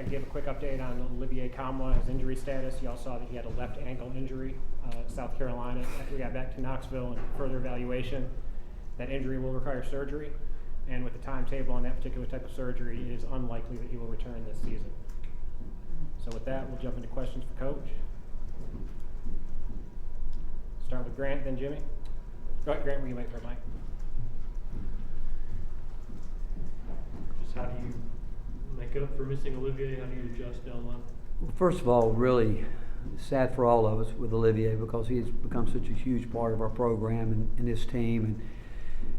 give a quick update on Olivier Conway, his injury status. You all saw that he had a left ankle injury at South Carolina after we got back to Knoxville and further evaluation. That injury will require surgery, and with the timetable on that particular type of surgery, it is unlikely that he will return this season. So with that, we'll jump into questions for Coach. Start with Grant, then Jimmy. Go ahead, Grant, will you wait for Mike? Just how do you make up for missing Olivier? How do you adjust down the line? Well, first of all, really sad for all of us with Olivier because he's become such a huge part of our program and this team. And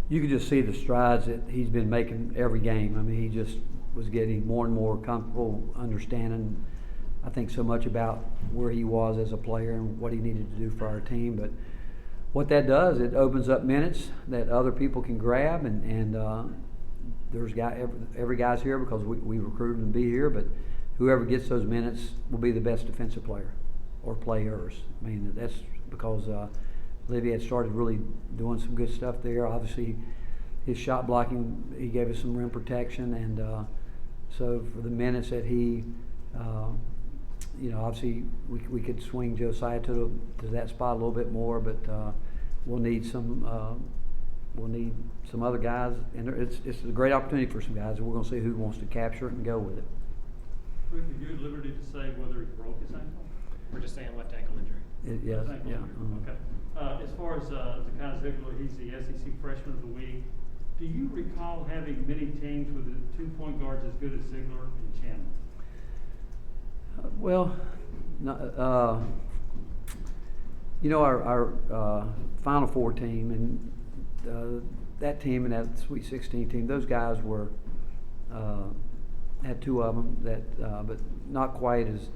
you can just see the strides that he's been making every game. I mean, he just was getting more and more comfortable understanding, I think, so much about where he was as a player and what he needed to do for our team. But what that does, it opens up minutes that other people can grab, and there's every guy's here because we recruited him to be here, but whoever gets those minutes will be the best defensive player or players. I mean, that's because Olivier had started really doing some good stuff there. Obviously, his shot blocking, he gave us some rim protection, and so for the minutes that he obviously we could swing Josiah to that spot a little bit more, but we'll need some other guys, and it's a great opportunity for some guys, and we're going to see who wants to capture it and go with it. Rick, are you at liberty to say whether he broke his ankle? We're just saying left ankle injury. Yes, yeah. Okay. As far as Zakai Zeigler, he's the SEC Freshman of the Week. Do you recall having many teams with the 2 point guards as good as Zeigler and Chandler? Our Final Four team and that team and that Sweet 16 team, those guys were had two of them but not quite as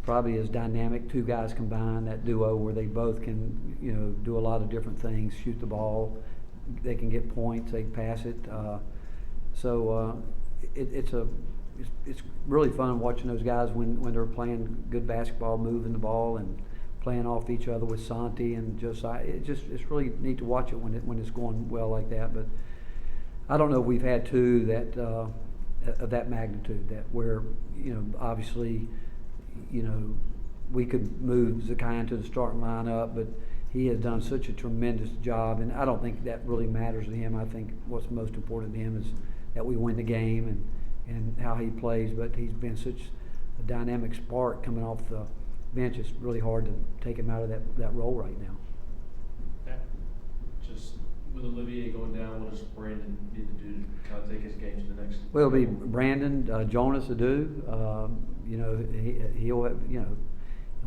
probably as dynamic. Two guys combined, that duo where they both can do a lot of different things, shoot the ball, they can get points, they can pass it. It's really fun watching those guys when they're playing good basketball, moving the ball and playing off each other with Santi and Josiah. It's really neat to watch it when it's going well like that. But I don't know if we've had two that of that magnitude, that where obviously we could move Zakai into the starting lineup, but he has done such a tremendous job, and I don't think that really matters to him. I think what's most important to him is that we win the game and how he plays, but he's been such a dynamic spark coming off the bench. It's really hard to take him out of that role right now. Yeah. Just with Olivier going down, what does Brandon need to do to kind of take his game to the next level? Well, it'll be Brandon, Jonas Aidoo. He'll have,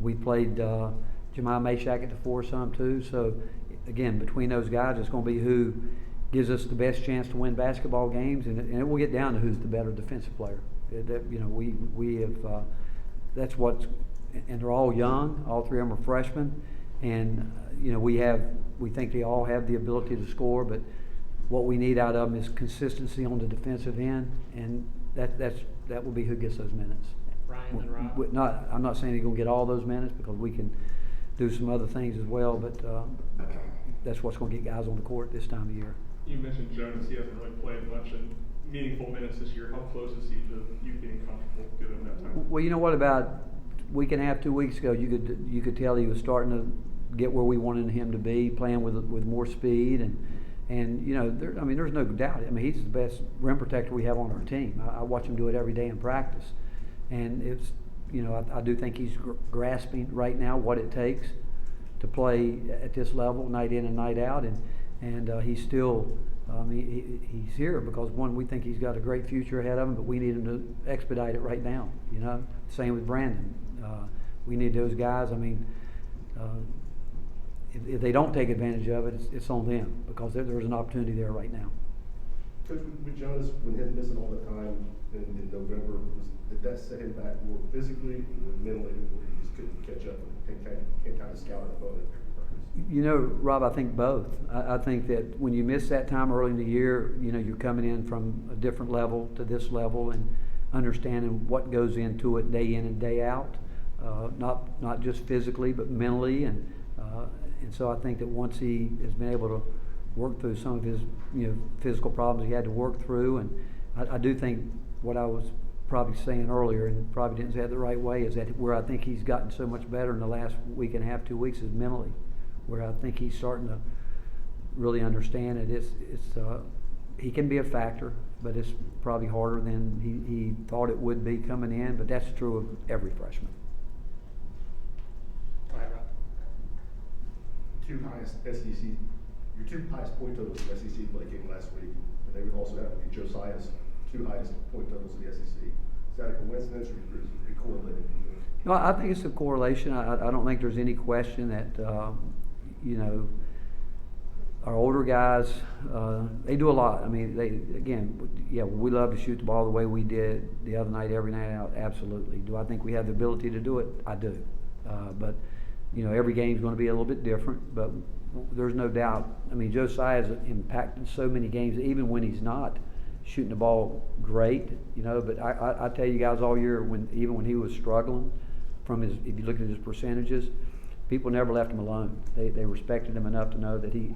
we played Jemiah Mashak at the four some too. So again, between those guys, it's going to be who gives us the best chance to win basketball games, and it will get down to who's the better defensive player. We have that's what's, and they're all young. All three of them are freshmen, and we think they all have the ability to score, but what we need out of them is consistency on the defensive end, and that will be who gets those minutes. Ryan and Rob. I'm not saying he's going to get all those minutes because we can do some other things as well, but that's what's going to get guys on the court this time of year. You mentioned Jonas. He hasn't really played much in meaningful minutes this year. How close is he to you getting comfortable giving him that time? Well, what about week and a half, 2 weeks ago, you could tell he was starting to get where we wanted him to be, playing with more speed, and there's no doubt. I mean, he's the best rim protector we have on our team. I watch him do it every day in practice, and it's I do think he's grasping right now what it takes to play at this level, night in and night out, and he's still he's here because we think he's got a great future ahead of him, but we need him to expedite it right now. Same with Brandon. We need those guys. I mean, if they don't take advantage of it, it's on them because there's an opportunity there right now. Coach, with Jonas, when him missing all the time in November, did that set him back more physically or mentally, where he just couldn't catch up and can't kind of scout an opponent? Rob, I think both. I think that when you miss that time early in the year, you're coming in from a different level to this level and understanding what goes into it day in and day out, not just physically but mentally, and so I think that once he has been able to work through some of his physical problems he had to work through, and I do think what I was probably saying earlier, and probably didn't say it the right way, is that where I think he's gotten so much better in the last week and a half, 2 weeks is mentally, where I think he's starting to really understand it. He can be a factor, but it's probably harder than he thought it would be coming in, but that's true of every freshman. Go ahead, Rob. Two highest SEC, your two highest point totals in SEC play came last week, and they would also have to be Josiah's two highest point totals in the SEC. Is that a coincidence or is it correlated? No, I think it's a correlation. I don't think there's any question that, our older guys, they do a lot. I mean, we love to shoot the ball the way we did the other night, every night out, absolutely. Do I think we have the ability to do it? I do. But every game's going to be a little bit different, but there's no doubt. I mean, Josiah's impacted so many games, even when he's not shooting the ball great, but I tell you guys all year, even when he was struggling if you look at his percentages, people never left him alone. They respected him enough to know that he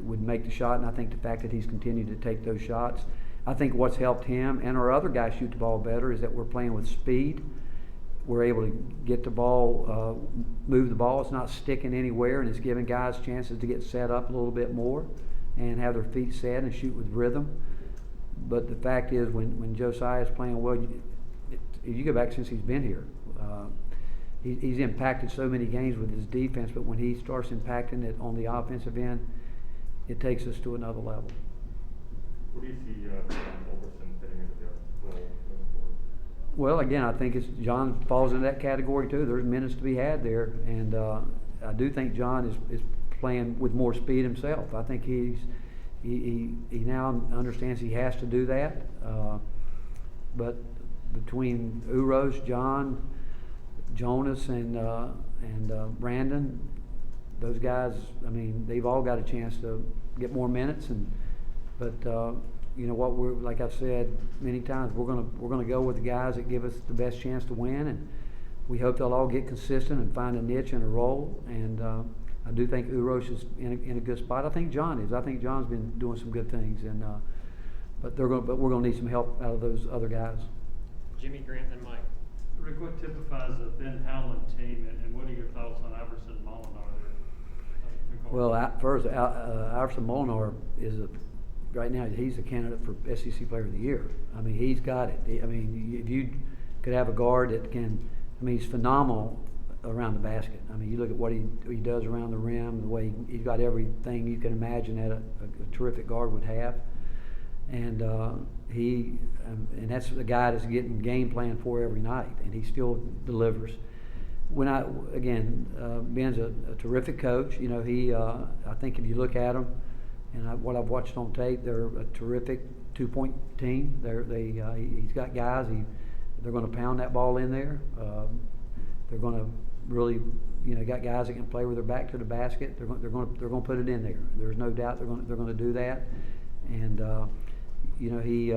would make the shot, and I think the fact that he's continued to take those shots, I think what's helped him and our other guys shoot the ball better is that we're playing with speed. We're able to get the ball, move the ball. It's not sticking anywhere, and it's giving guys chances to get set up a little bit more and have their feet set and shoot with rhythm. But the fact is, when Josiah is playing well, if you go back since he's been here, he's impacted so many games with his defense, but when he starts impacting it on the offensive end, it takes us to another level. What do you see John Fulkerson fitting into the role moving forward? Well, again, I think John falls into that category too. There's minutes to be had there, and I do think John is playing with more speed himself. I think he now understands he has to do that. But between Uros, John, Jonas, and Brandon, those guys, I mean, they've all got a chance to get more minutes. But what like I've said many times, we're gonna go with the guys that give us the best chance to win, and we hope they'll all get consistent and find a niche and a role. And I do think Uros is in a good spot. I think John is. I think John's been doing some good things, and but we're gonna need some help out of those other guys. Jimmy, Grant, and Mike. Rick, what typifies a Ben Howland team, and what are your thoughts on Iverson Molinar there? Well, first, Iverson Molinar is right now he's a candidate for SEC Player of the Year. I mean, he's got it. I mean, if you could have a guard that can, I mean, he's phenomenal around the basket. I mean, you look at what he does around the rim, the way he's got everything you can imagine that a terrific guard would have. And and that's the guy that's getting game plan for every night, and he still delivers. Ben's a terrific coach. I think if you look at him, and what I've watched on tape, they're a terrific 2-point team. He's got guys. They're going to pound that ball in there. They're going to really, got guys that can play with their back to the basket. They're going to put it in there. There's no doubt they're going to do that. And he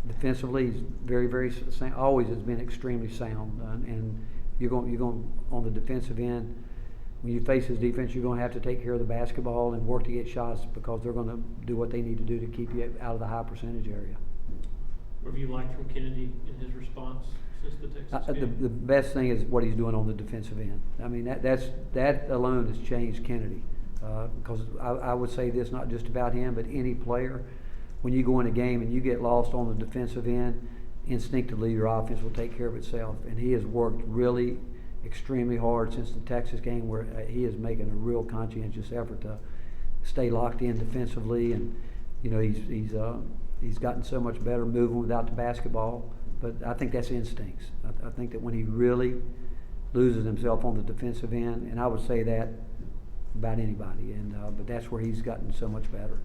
defensively he's very, very always has been extremely sound. And you're going on the defensive end. When you face his defense, you're going to have to take care of the basketball and work to get shots, because they're going to do what they need to do to keep you out of the high percentage area. What have you liked from Kennedy in his response since the Texas game? The best thing is what he's doing on the defensive end. I mean, that alone has changed Kennedy. Because I would say this not just about him, but any player. When you go in a game and you get lost on the defensive end, instinctively your offense will take care of itself. And he has worked really extremely hard since the Texas game, where he is making a real conscientious effort to stay locked in defensively. And he's gotten so much better moving without the basketball. But I think that's instincts. I think that when he really loses himself on the defensive end, and I would say that about anybody, but that's where he's gotten so much better.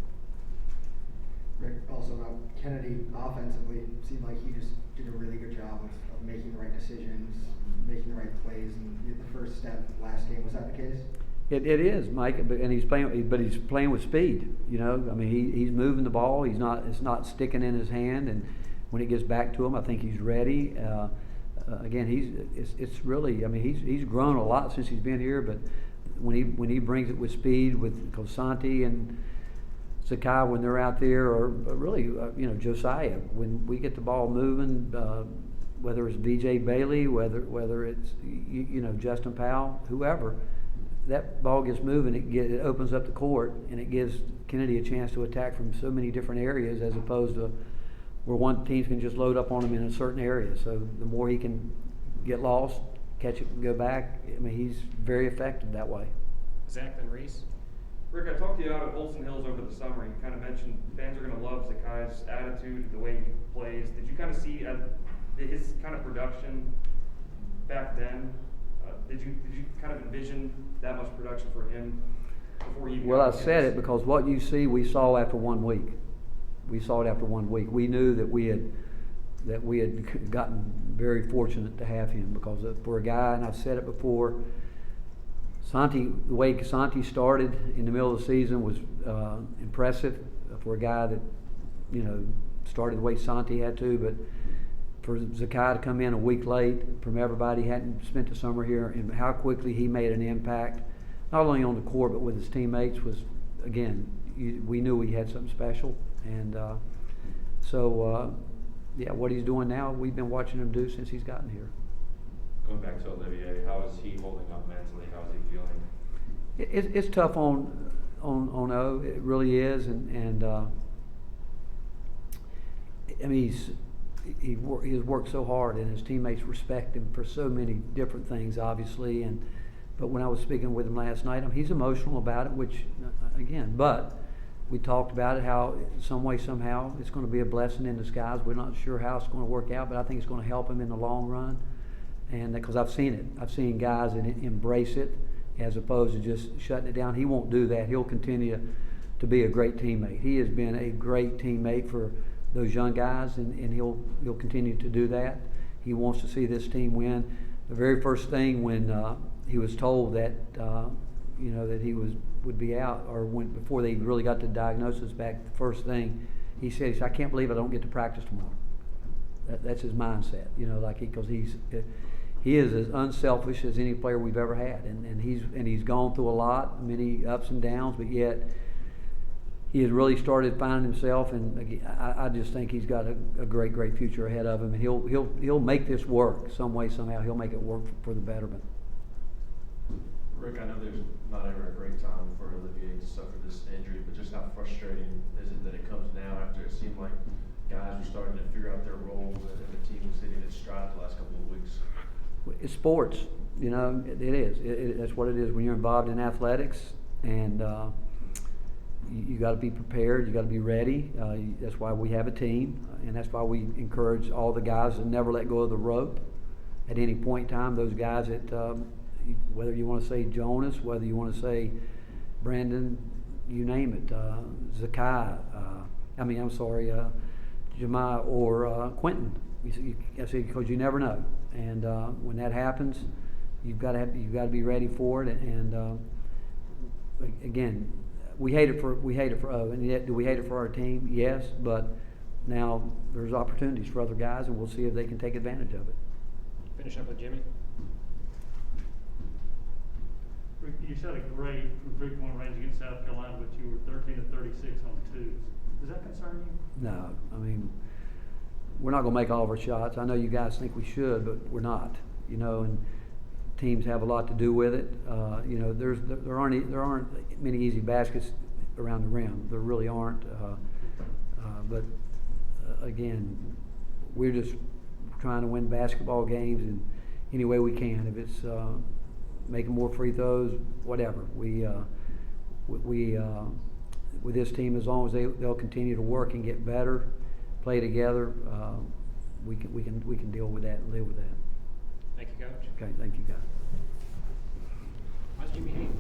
Rick, also Kennedy offensively seemed like he just did a really good job of making the right decisions, making the right plays, and the first step last game. Was that the case? It is, Mike, and he's playing with speed. I mean, he's moving the ball. It's not sticking in his hand, and when it gets back to him, I think he's ready. Again, it's really, I mean, he's grown a lot since he's been here, but when he brings it with speed with Cosanti and Zakai when they're out there, or really, Josiah, when we get the ball moving, whether it's DJ Bailey, whether it's, Justin Powell, whoever, that ball gets moving, it opens up the court, and it gives Kennedy a chance to attack from so many different areas, as opposed to where one team can just load up on him in a certain area. So the more he can get lost, catch it and go back, he's very effective that way. Zach, then Reese. Rick, I talked to you out at Olson Hills over the summer. You kind of mentioned fans are going to love Zakai's attitude, the way he plays. Did you kind of see his kind of production back then? Did you kind of envision that much production for him before he? Well, I said it because what you see, we saw after 1 week. We saw it after 1 week. We knew that we had gotten very fortunate to have him, because for a guy, and I've said it before, the way Santi started in the middle of the season was impressive for a guy that, started the way Santi had to. But for Zakai to come in a week late from everybody, hadn't spent the summer here, and how quickly he made an impact, not only on the court but with his teammates, was, again, we knew we had something special. And what he's doing now, we've been watching him do since he's gotten here. Going back to Olivier, how is he holding up mentally? How is he feeling? It's tough on O. It really is, and he's worked so hard, and his teammates respect him for so many different things, obviously. But when I was speaking with him last night, he's emotional about it, which again, but we talked about it, how some way, somehow, it's going to be a blessing in disguise. We're not sure how it's going to work out, but I think it's going to help him in the long run. And because I've seen it. I've seen guys that embrace it as opposed to just shutting it down. He won't do that. He'll continue to be a great teammate. He has been a great teammate for those young guys, and he'll continue to do that. He wants to see this team win. The very first thing when he was told that that he would be out, or before they really got the diagnosis back, the first thing he said, I can't believe I don't get to practice tomorrow. That's his mindset, because he is as unselfish as any player we've ever had, and he's gone through a lot, many ups and downs, but yet he has really started finding himself, and I just think he's got a great future ahead of him, and he'll make this work some way, somehow. He'll make it work for the betterment. Rick, I know there's not ever a great time for Olivier to suffer this injury, but just how frustrating is it that it comes now after it seemed like guys were starting to figure out their roles and the team was hitting its stride the last couple of weeks? It's sports, it is. That's what it is when you're involved in athletics, and you got to be prepared. You got to be ready. That's why we have a team, and that's why we encourage all the guys to never let go of the rope at any point in time. Those guys that, whether you want to say Jonas, whether you want to say Brandon, you name it, Zakai, Jemiah or Quentin. I say because you never know, and when that happens, you've got to be ready for it. And again, we hate it for O, and yet do we hate it for our team? Yes, but now there's opportunities for other guys, and we'll see if they can take advantage of it. Finish up with Jimmy. Rick, you shot a great from 3-point range against South Carolina, but you were 13 of 36 on twos. Does that concern you? No, we're not going to make all of our shots. I know you guys think we should, but we're not. And teams have a lot to do with it. There aren't many easy baskets around the rim. There really aren't. But again, we're just trying to win basketball games in any way we can. If it's making more free throws, whatever. We with this team, as long as they'll continue to work and get better, play together, we can deal with that and live with that. Thank you, Coach. Okay, thank you guys. How's Jimmy Hayes?